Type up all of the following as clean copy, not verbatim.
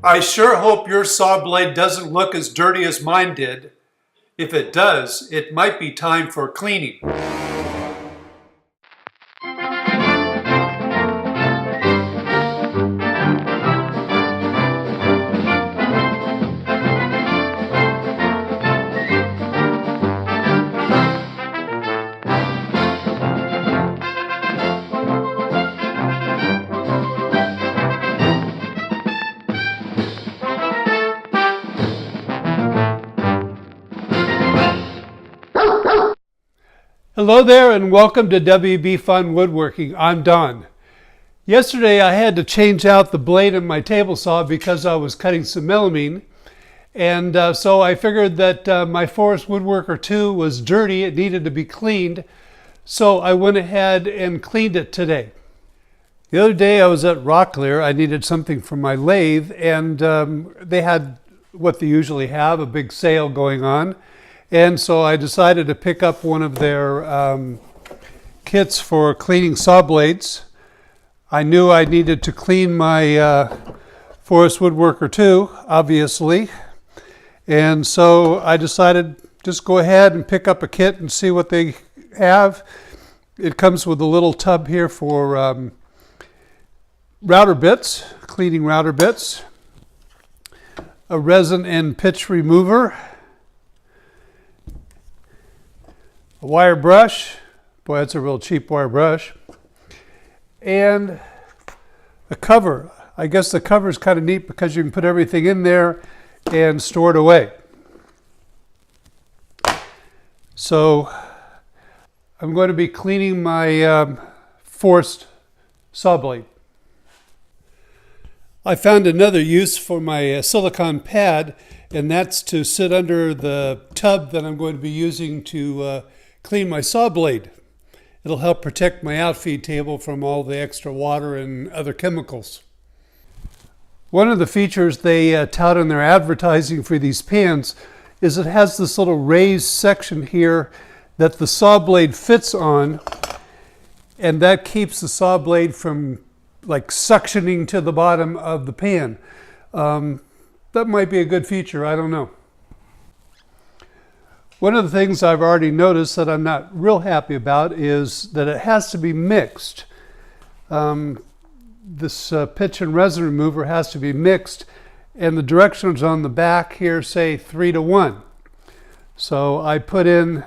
I sure hope your saw blade doesn't look as dirty as mine did. If it does, it might be time for cleaning. Hello there and welcome to WB Fun Woodworking. I'm Don. Yesterday I had to change out the blade in my table saw because I was cutting some melamine, and so I figured that my Forrest Woosworker II was dirty. It needed to be cleaned, so I went ahead and cleaned it today. The other day I was at Rockler. I needed something for my lathe, and they had what they usually have, a big sale going on. And so I decided to pick up one of their kits for cleaning saw blades. I knew I needed to clean my Forrest Woosworker II, obviously. And so I decided just go ahead and pick up a kit and see what they have. It comes with a little tub here for router bits, cleaning router bits, a resin and pitch remover, a wire brush, boy that's a real cheap wire brush, and a cover. I guess the cover is kind of neat because you can put everything in there and store it away. So I'm going to be cleaning my Forrest saw blade. I found another use for my silicone pad, and that's to sit under the tub that I'm going to be using to clean my saw blade. It'll help protect my outfeed table from all the extra water and other chemicals. One of the features they tout in their advertising for these pans is it has this little raised section here that the saw blade fits on, and that keeps the saw blade from like suctioning to the bottom of the pan. That might be a good feature, I don't know. One of the things I've already noticed that I'm not real happy about is that it has to be mixed. This pitch and resin remover has to be mixed, and the directions on the back here say 3:1. So I put in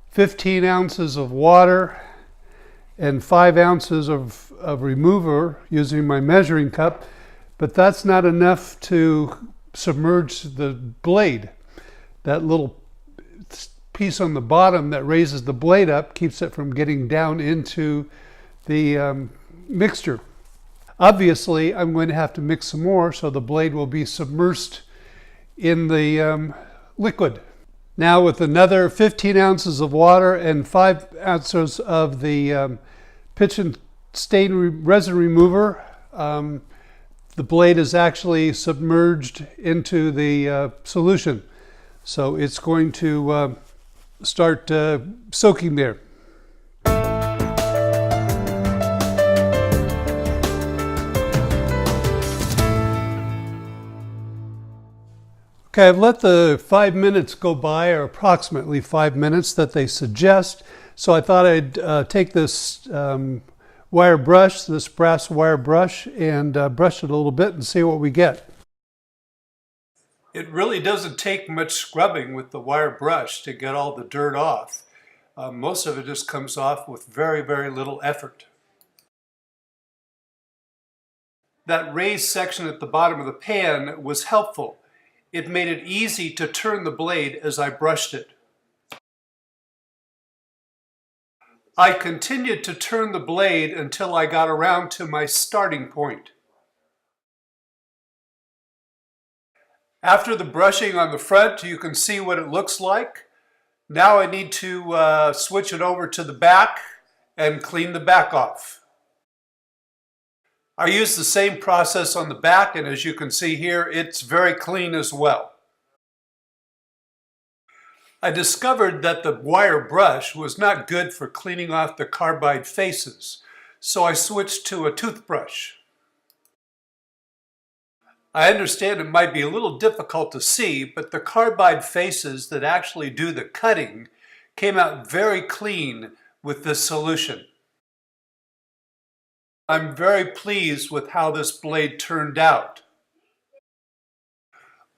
15 ounces of water and 5 ounces of remover using my measuring cup, but that's not enough to submerge the blade. That little piece on the bottom that raises the blade up keeps it from getting down into the mixture. Obviously, I'm going to have to mix some more so the blade will be submersed in the liquid. Now with another 15 ounces of water and 5 ounces of the pitch and stain resin remover, the blade is actually submerged into the solution. So it's going to start soaking there. Okay, I've let the 5 minutes go by, or approximately 5 minutes that they suggest. So I thought I'd take this wire brush, this brass wire brush, and brush it a little bit and see what we get. It really doesn't take much scrubbing with the wire brush to get all the dirt off. Most of it just comes off with very, very little effort. That raised section at the bottom of the pan was helpful. It made it easy to turn the blade as I brushed it. I continued to turn the blade until I got around to my starting point. After the brushing on the front, you can see what it looks like. Now I need to switch it over to the back and clean the back off. I used the same process on the back, and as you can see here, it's very clean as well. I discovered that the wire brush was not good for cleaning off the carbide faces, so I switched to a toothbrush. I understand it might be a little difficult to see, but the carbide faces that actually do the cutting came out very clean with this solution. I'm very pleased with how this blade turned out.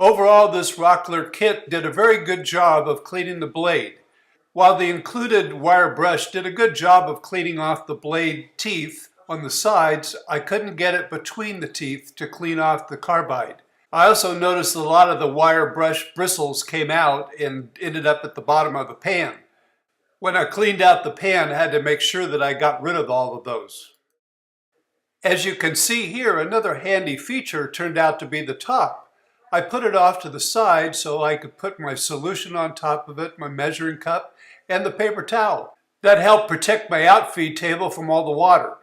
Overall, this Rockler kit did a very good job of cleaning the blade. While the included wire brush did a good job of cleaning off the blade teeth on the sides, I couldn't get it between the teeth to clean off the carbide. I also noticed a lot of the wire brush bristles came out and ended up at the bottom of the pan. When I cleaned out the pan, I had to make sure that I got rid of all of those. As you can see here, another handy feature turned out to be the top. I put it off to the side so I could put my solution on top of it, my measuring cup, and the paper towel. That helped protect my outfeed table from all the water.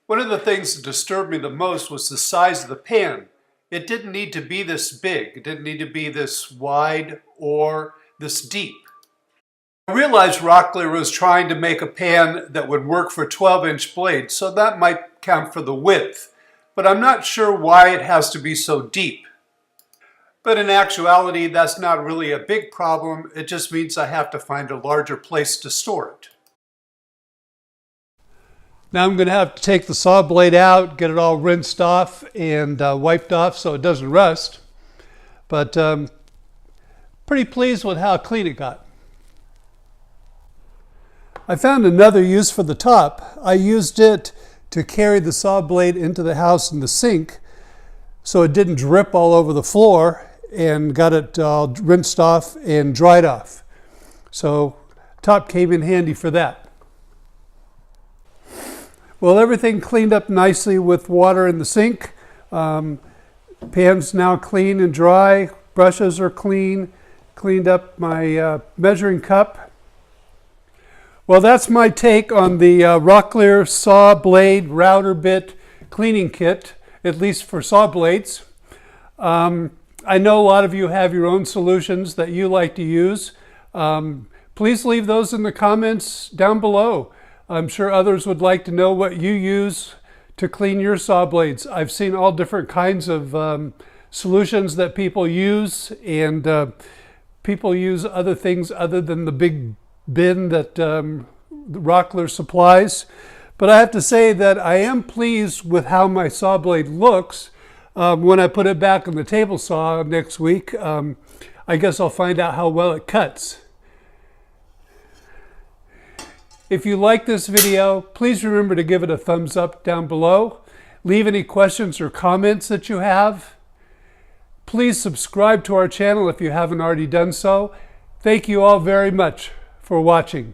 One of the things that disturbed me the most was the size of the pan. It didn't need to be this big. It didn't need to be this wide or this deep. I realized Rockler was trying to make a pan that would work for 12-inch blades, so that might count for the width. But I'm not sure why it has to be so deep. But in actuality, that's not really a big problem. It just means I have to find a larger place to store it. Now I'm going to have to take the saw blade out, get it all rinsed off and wiped off so it doesn't rust. But pretty pleased with how clean it got. I found another use for the top. I used it to carry the saw blade into the house in the sink so it didn't drip all over the floor, and got it rinsed off and dried off. So top came in handy for that. Well, everything cleaned up nicely with water in the sink. Pan's now clean and dry. Brushes are clean. Cleaned up my measuring cup. Well, that's my take on the Rockler saw blade router bit cleaning kit, at least for saw blades. I know a lot of you have your own solutions that you like to use. Please leave those in the comments down below. I'm sure others would like to know what you use to clean your saw blades. I've seen all different kinds of solutions that people use, and people use other things other than the big bin that Rockler supplies. But I have to say that I am pleased with how my saw blade looks. When I put it back on the table saw next week, I guess I'll find out how well it cuts. If you like this video, please remember to give it a thumbs up down below. Leave any questions or comments that you have. Please subscribe to our channel if you haven't already done so. Thank you all very much for watching.